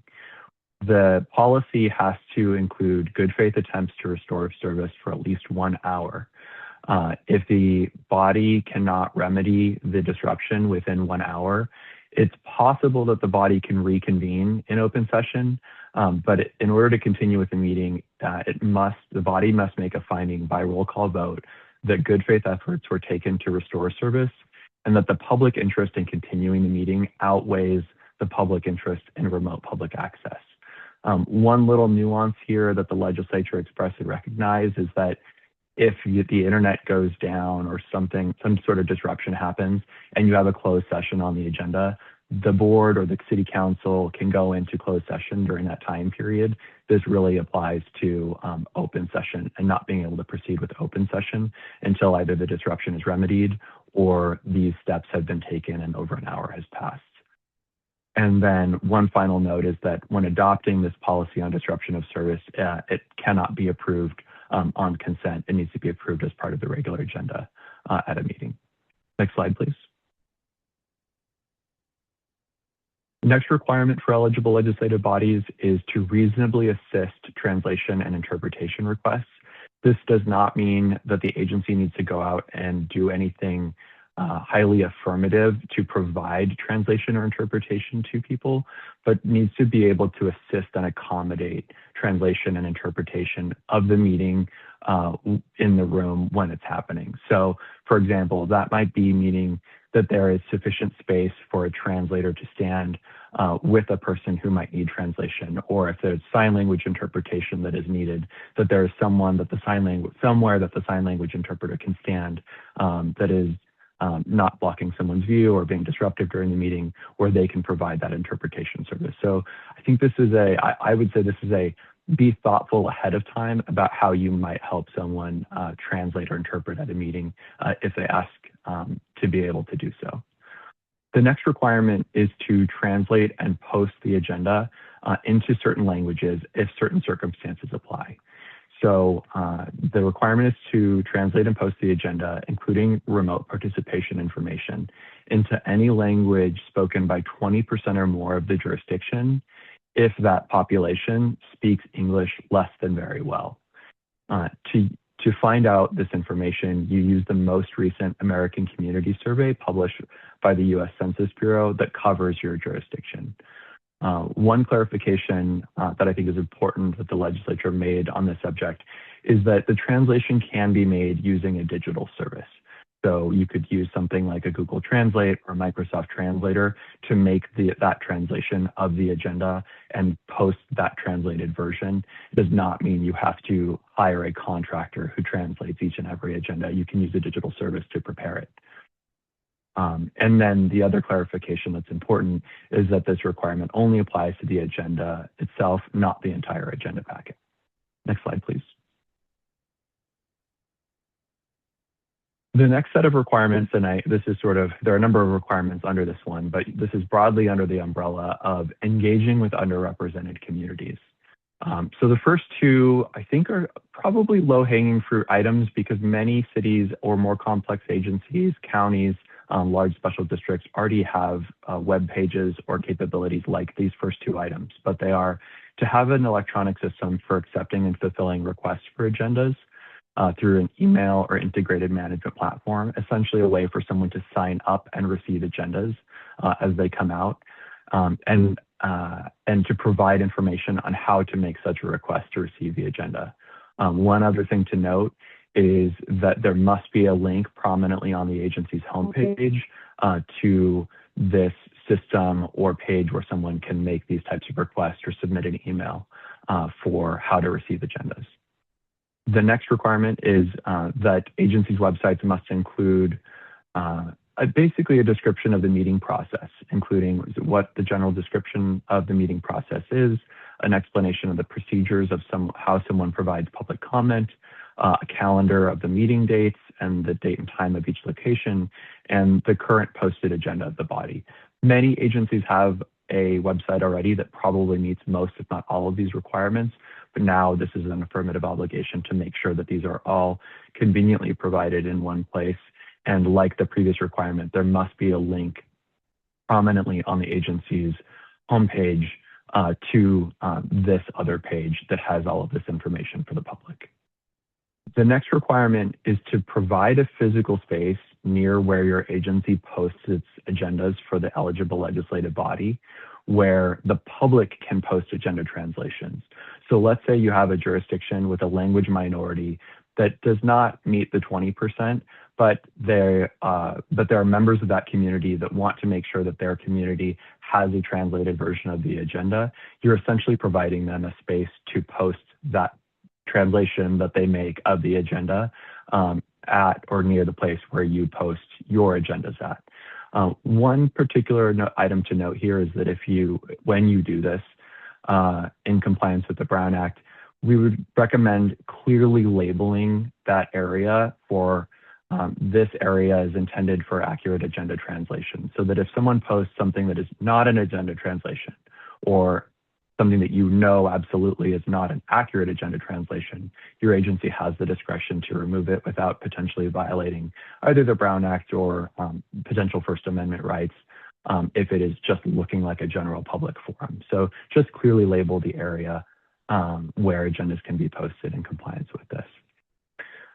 The policy has to include good faith attempts to restore service for at least 1 hour. If the body cannot remedy the disruption within 1 hour, it's possible that the body can reconvene in open session, but in order to continue with the meeting, the body must make a finding by roll call vote that good faith efforts were taken to restore service and that the public interest in continuing the meeting outweighs the public interest in remote public access. One little nuance here that the legislature expressly recognized is that if the internet goes down or some sort of disruption happens and you have a closed session on the agenda, the board or the city council can go into closed session during that time period. This really applies to open session and not being able to proceed with open session until either the disruption is remedied or these steps have been taken and over an hour has passed. And then one final note is that when adopting this policy on disruption of service, it cannot be approved on consent. It needs to be approved as part of the regular agenda at a meeting. Next slide, please. Next requirement for eligible legislative bodies is to reasonably assist translation and interpretation requests. This does not mean that the agency needs to go out and do anything highly affirmative to provide translation or interpretation to people, but needs to be able to assist and accommodate translation and interpretation of the meeting in the room when it's happening. So, for example, that might be meaning that there is sufficient space for a translator to stand with a person who might need translation, or if there's sign language interpretation that is needed, that there is somewhere that the sign language interpreter can stand that is not blocking someone's view or being disruptive during the meeting, where they can provide that interpretation service. So I think this is I would say this is be thoughtful ahead of time about how you might help someone translate or interpret at a meeting if they ask to be able to do so. The next requirement is to translate and post the agenda into certain languages if certain circumstances apply. So the requirement is to translate and post the agenda, including remote participation information, into any language spoken by 20% or more of the jurisdiction if that population speaks English less than very well. To find out this information, you use the most recent American Community Survey published by the U.S. Census Bureau that covers your jurisdiction. One clarification that I think is important that the legislature made on this subject is that the translation can be made using a digital service. So you could use something like a Google Translate or Microsoft Translator to make that translation of the agenda and post that translated version. It does not mean you have to hire a contractor who translates each and every agenda. You can use a digital service to prepare it. And then the other clarification that's important is that this requirement only applies to the agenda itself, not the entire agenda packet. Next slide, please. The next set of requirements, and there are a number of requirements under this one, but this is broadly under the umbrella of engaging with underrepresented communities. So the first two, I think, are probably low-hanging fruit items because many cities or more complex agencies, counties, large special districts already have web pages or capabilities like these first two items, but they are to have an electronic system for accepting and fulfilling requests for agendas through an email or integrated management platform, essentially a way for someone to sign up and receive agendas as they come out, and to provide information on how to make such a request to receive the agenda. One other thing to note is that there must be a link prominently on the agency's homepage to this system or page where someone can make these types of requests or submit an email for how to receive agendas. The next requirement is that agencies' websites must include basically a description of the meeting process, including what the general description of the meeting process is, an explanation of the procedures of how someone provides public comment, a calendar of the meeting dates and the date and time of each location, and the current posted agenda of the body. Many agencies have a website already that probably meets most, if not all, of these requirements, but now this is an affirmative obligation to make sure that these are all conveniently provided in one place. And like the previous requirement, there must be a link prominently on the agency's homepage to this other page that has all of this information for the public. The next requirement is to provide a physical space near where your agency posts its agendas for the eligible legislative body, where the public can post agenda translations. So let's say you have a jurisdiction with a language minority, that does not meet the 20%, but there are members of that community that want to make sure that their community has a translated version of the agenda, you're essentially providing them a space to post that translation that they make of the agenda at or near the place where you post your agendas at. One particular item to note here is that when you do this in compliance with the Brown Act, we would recommend clearly labeling that area for this area is intended for accurate agenda translation, so that if someone posts something that is not an agenda translation or something that you know absolutely is not an accurate agenda translation, your agency has the discretion to remove it without potentially violating either the Brown Act or potential First Amendment rights if it is just looking like a general public forum. So just clearly label the area where agendas can be posted in compliance with this.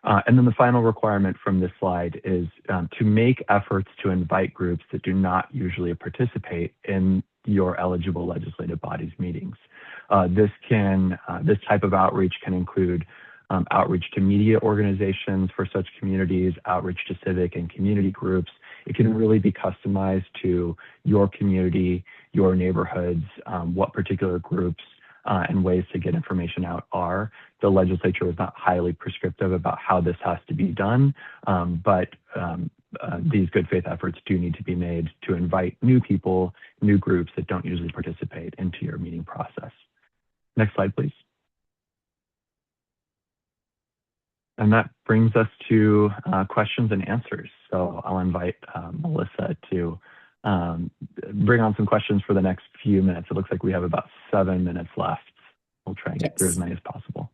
And then the final requirement from this slide is to make efforts to invite groups that do not usually participate in your eligible legislative bodies meetings. This type of outreach can include outreach to media organizations for such communities, outreach to civic and community groups. It can really be customized to your community, your neighborhoods, what particular groups and ways to get information out are. The legislature was not highly prescriptive about how this has to be done, but these good faith efforts do need to be made to invite new people, new groups that don't usually participate into your meeting process. Next slide, please. And that brings us to questions and answers. So I'll invite Melissa to bring on some questions for the next few minutes. It looks like we have about 7 minutes left. We'll try and get through as many as possible.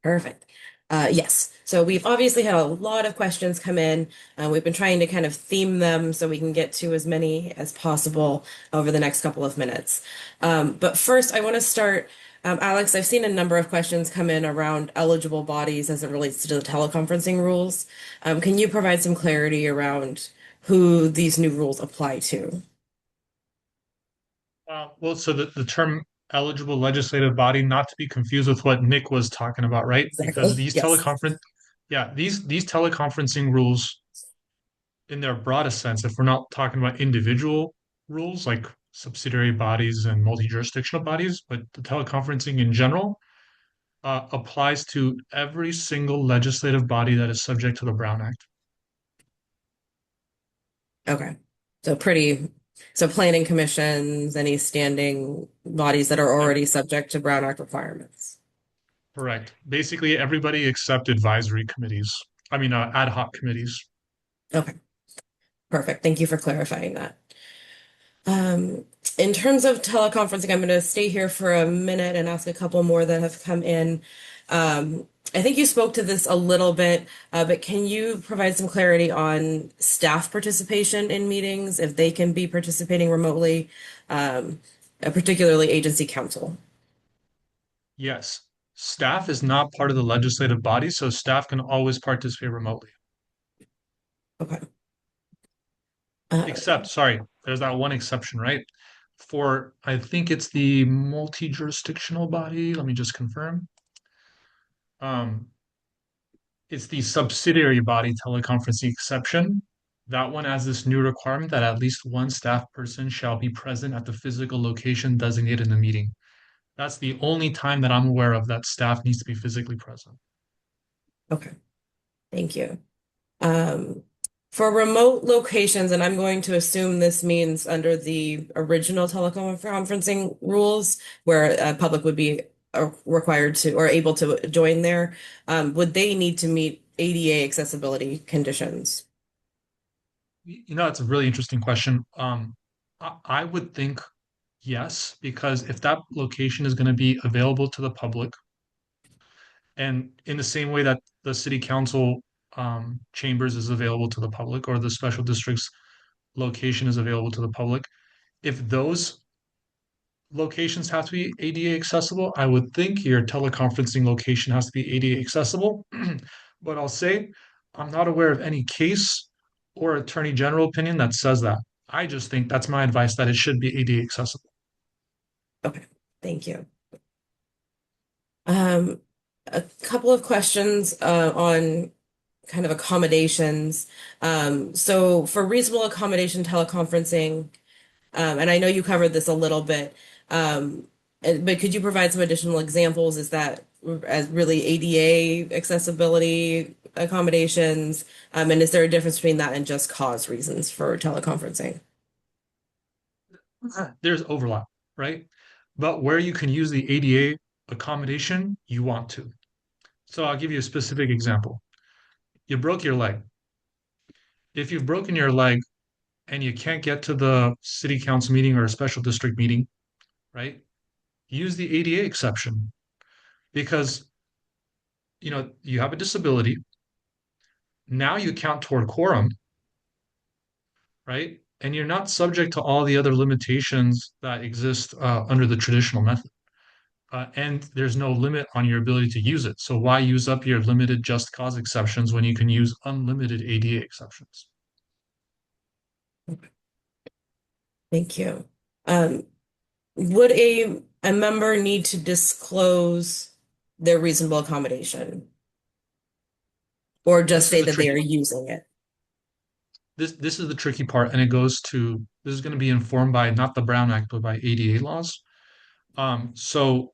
Perfect. Yes. So we've obviously had a lot of questions come in. We've been trying to kind of theme them so we can get to as many as possible over the next couple of minutes. But first, I want to start, Alex, I've seen a number of questions come in around eligible bodies as it relates to the teleconferencing rules. Can you provide some clarity around who these new rules apply to?
Well, so the term eligible legislative body, not to be confused with what Nick was talking about, right? Because
Exactly.
these
Yes.
these teleconferencing rules, in their broadest sense, if we're not talking about individual rules like subsidiary bodies and multi-jurisdictional bodies, but the teleconferencing in general applies to every single legislative body that is subject to the Brown Act.
Okay. So planning commissions, any standing bodies that are
Yep,
already subject to Brown Act requirements.
correct. Basically, everybody except advisory committees. I mean, ad hoc committees.
Okay. Perfect. Thank you for clarifying that. In terms of teleconferencing, I'm going to stay here for a minute and ask a couple more that have come in. I think you spoke to this a little bit, but can you provide some clarity on staff participation in meetings, if they can be participating remotely, particularly agency counsel?
Yes. Staff is not part of the legislative body, so staff can always participate remotely.
Okay.
Except, sorry, there's that one exception, right? For, I think it's the multi-jurisdictional body. Let me just confirm. Um, it's the subsidiary body teleconferencing exception. That one has this new requirement that at least one staff person shall be present at the physical location designated in the meeting. That's the only time that I'm aware of that staff needs to be physically present.
Okay. Thank you. For remote locations, and I'm going to assume this means under the original teleconferencing rules, where public would be required to or able to join there, would they need to meet ADA accessibility conditions?
You know, it's a really interesting question. I would think yes, because if that location is going to be available to the public, and in the same way that the city council chambers is available to the public, or the special district's location is available to the public, if those locations have to be ADA accessible, I would think your teleconferencing location has to be ADA accessible. But I'll say I'm not aware of any case or attorney general opinion that says that. I just think that's my advice, that it should be ADA accessible.
Okay, thank you. Um, a couple of questions on kind of accommodations. So for reasonable accommodation teleconferencing, and I know you covered this a little bit, but could you provide some additional examples? Is that as really ADA accessibility accommodations? And is there a difference between that and just cause reasons for teleconferencing?
There's overlap, right? But where you can use the ADA accommodation, you want to. So I'll give you a specific example. You broke your leg. If you've broken your leg and you can't get to the city council meeting or a special district meeting, right? Use the ADA exception because you have a disability. Now you count toward quorum, right? And you're not subject to all the other limitations that exist under the traditional method. And there's no limit on your ability to use it. So why use up your limited just cause exceptions when you can use unlimited ADA exceptions?
Thank you. Um, would a member need to disclose their reasonable accommodation or just
This is
say
the
that they
tricky
are using it?
this is the tricky part, and it goes to this is going to be informed by not the Brown Act but by ADA laws. So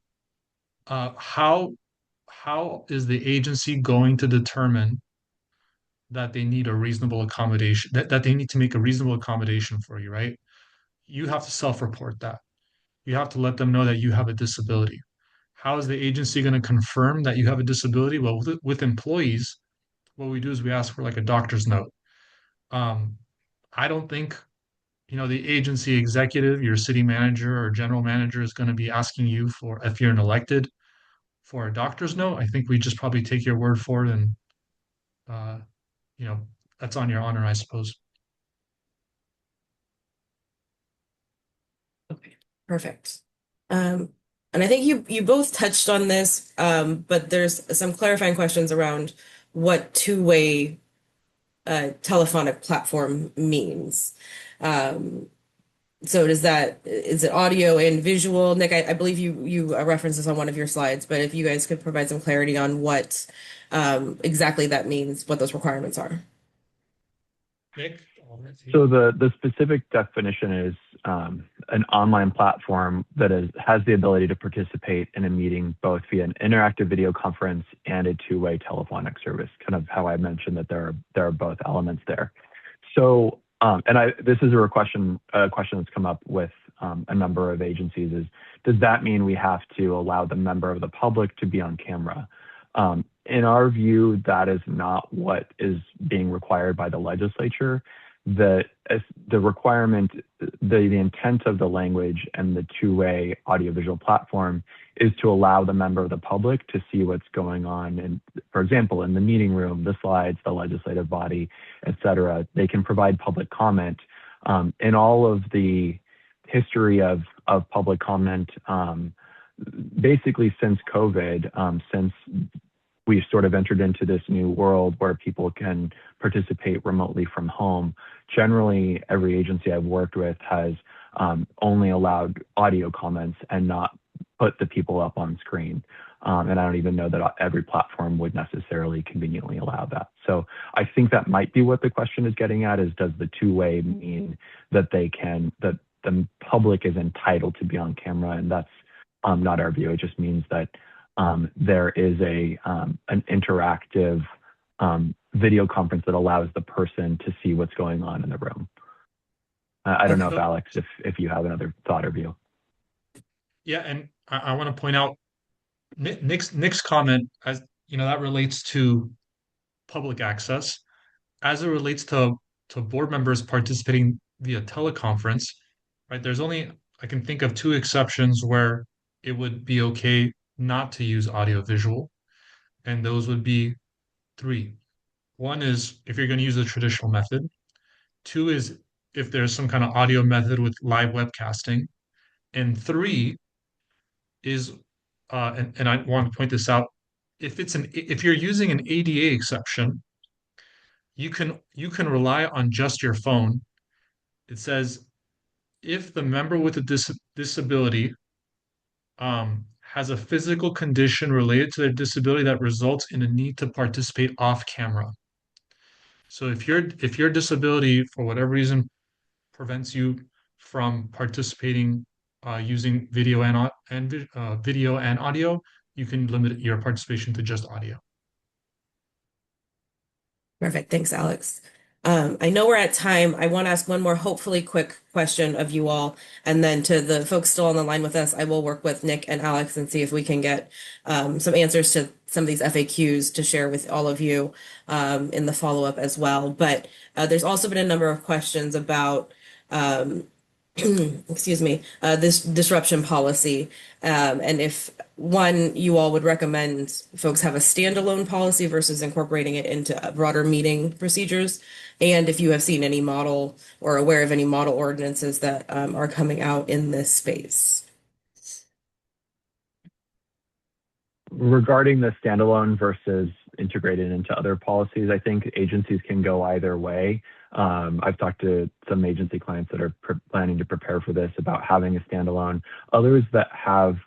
how is the agency going to determine that they need a reasonable accommodation, that they need to make a reasonable accommodation for you, right? You have to self-report that. You have to let them know that you have a disability. How is the agency going to confirm that you have a disability? Well, with employees, what we do is we ask for like a doctor's note. Um, I don't think, the agency executive, your city manager or general manager is going to be asking you for, if you're an elected, for a doctor's note. I think we just probably take your word for it and, uh, you know, that's on your honor, I suppose.
Okay, perfect. Um, and I think you both touched on this, but there's some clarifying questions around what two-way telephonic platform means. Um, so is it audio and visual? Nick, I believe you referenced this on one of your slides, but if you guys could provide some clarity on what exactly that means, what those requirements are.
Nick?
So the specific definition is an online platform that has the ability to participate in a meeting both via an interactive video conference and a two-way telephonic service, kind of how I mentioned that there are both elements there. So, this is a question that's come up with a number of agencies is, does that mean we have to allow the member of the public to be on camera? In our view, that is not what is being required by the legislature. The requirement, the intent of the language and the two-way audiovisual platform is to allow the member of the public to see what's going on. And for example, in the meeting room, the slides, the legislative body, et cetera, they can provide public comment. In all of the history of public comment, basically since COVID, since we sort of entered into this new world where people can participate remotely from home. Generally, every agency I've worked with has only allowed audio comments and not put the people up on screen. And I don't even know that every platform would necessarily conveniently allow that. So I think that might be what the question is getting at is, does the two-way mean that that the public is entitled to be on camera? And that's not our view. It just means that there is an interactive video conference that allows the person to see what's going on in the room. I don't know if Alex, if you have another thought or view.
Yeah, and I want to point out Nick's comment, as that relates to public access. As it relates to board members participating via teleconference, right? I can think of two exceptions where it would be okay not to use audio visual, and those would be three. One is if you're going to use the traditional method. Two is if there's some kind of audio method with live webcasting. And three is, and I want to point this out, if you're using an ADA exception, you can rely on just your phone. It says if the member with a disability has a physical condition related to their disability that results in a need to participate off camera. So if your disability for whatever reason prevents you from participating using video and audio, you can limit your participation to just audio.
Perfect. Thanks, Alex. I know we're at time. I want to ask one more hopefully quick question of you all. And then to the folks still on the line with us, I will work with Nick and Alex and see if we can get some answers to some of these FAQs to share with all of you in the follow-up as well. But there's also been a number of questions about excuse me, this disruption policy. And if one, you all would recommend folks have a standalone policy versus incorporating it into broader meeting procedures. And if you have seen any model or aware of any model ordinances that are coming out in this space.
Regarding the standalone versus integrated into other policies, I think agencies can go either way. I've talked to some agency clients that are planning to prepare for this about having a standalone. Others that have,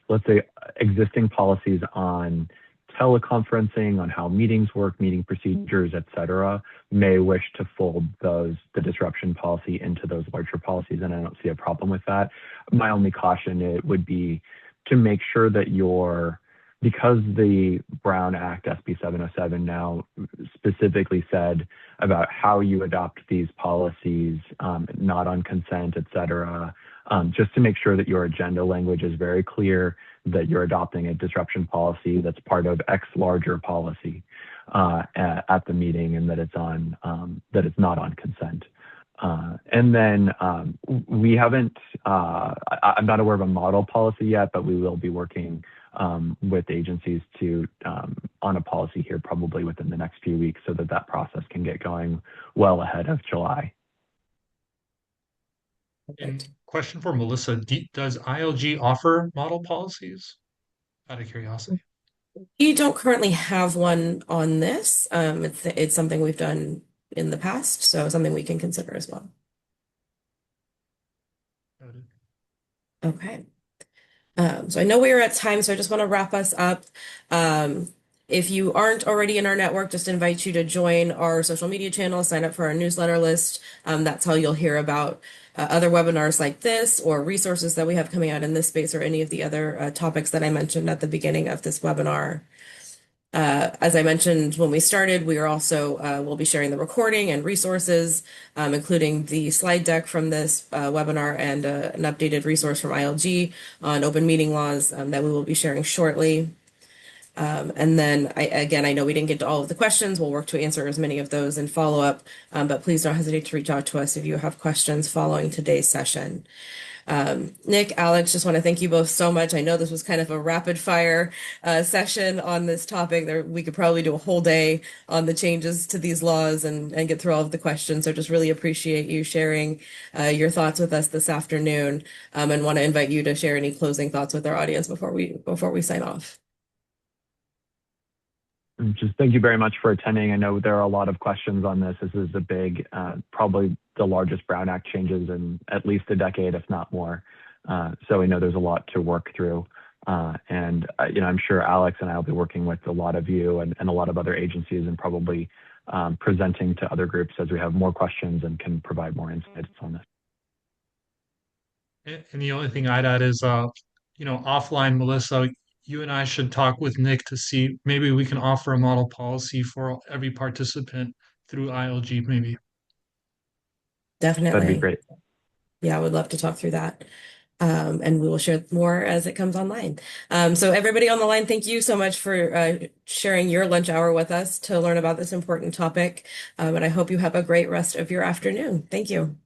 let's say, existing policies on teleconferencing, on how meetings work, meeting procedures, et cetera, may wish to fold the disruption policy into those larger policies, and I don't see a problem with that. My only caution it would be to make sure that because the Brown Act, SB 707 now specifically said about how you adopt these policies, not on consent, et cetera, just to make sure that your agenda language is very clear, that you're adopting a disruption policy that's part of X larger policy at the meeting, and that it's not on consent. And then we haven't, I'm not aware of a model policy yet, but we will be working with agencies on a policy here probably within the next few weeks so that process can get going well ahead of July.
And question for Melissa, does ILG offer model policies? Out of curiosity.
We don't currently have one on this. It's something we've done in the past, so something we can consider as well.
Noted.
Okay. So I know we are at time, so I just want to wrap us up. If you aren't already in our network, just invite you to join our social media channel, sign up for our newsletter list. That's how you'll hear about other webinars like this or resources that we have coming out in this space or any of the other topics that I mentioned at the beginning of this webinar. As I mentioned when we started, we are also we'll be sharing the recording and resources, including the slide deck from this webinar and an updated resource from ILG on open meeting laws that we will be sharing shortly. And then I know we didn't get to all of the questions. We'll work to answer as many of those in follow-up, but please don't hesitate to reach out to us if you have questions following today's session. Nick, Alex, just want to thank you both so much. I know this was kind of a rapid fire session on this topic. We could probably do a whole day on the changes to these laws and get through all of the questions. So just really appreciate you sharing your thoughts with us this afternoon, and want to invite you to share any closing thoughts with our audience before we sign off.
Just thank you very much for attending. I know there are a lot of questions on this. This is a big, probably the largest Brown Act changes in at least a decade, if not more. So we know there's a lot to work through. And I'm sure Alex and I will be working with a lot of you and a lot of other agencies and probably presenting to other groups as we have more questions and can provide more insights on this.
And the only thing I'd add is, offline, Melissa, you and I should talk with Nick to see maybe we can offer a model policy for every participant through ILG, maybe.
Definitely.
That'd be great.
Yeah, I would love to talk through that. And we will share more as it comes online. So everybody on the line, thank you so much for sharing your lunch hour with us to learn about this important topic. And I hope you have a great rest of your afternoon. Thank you.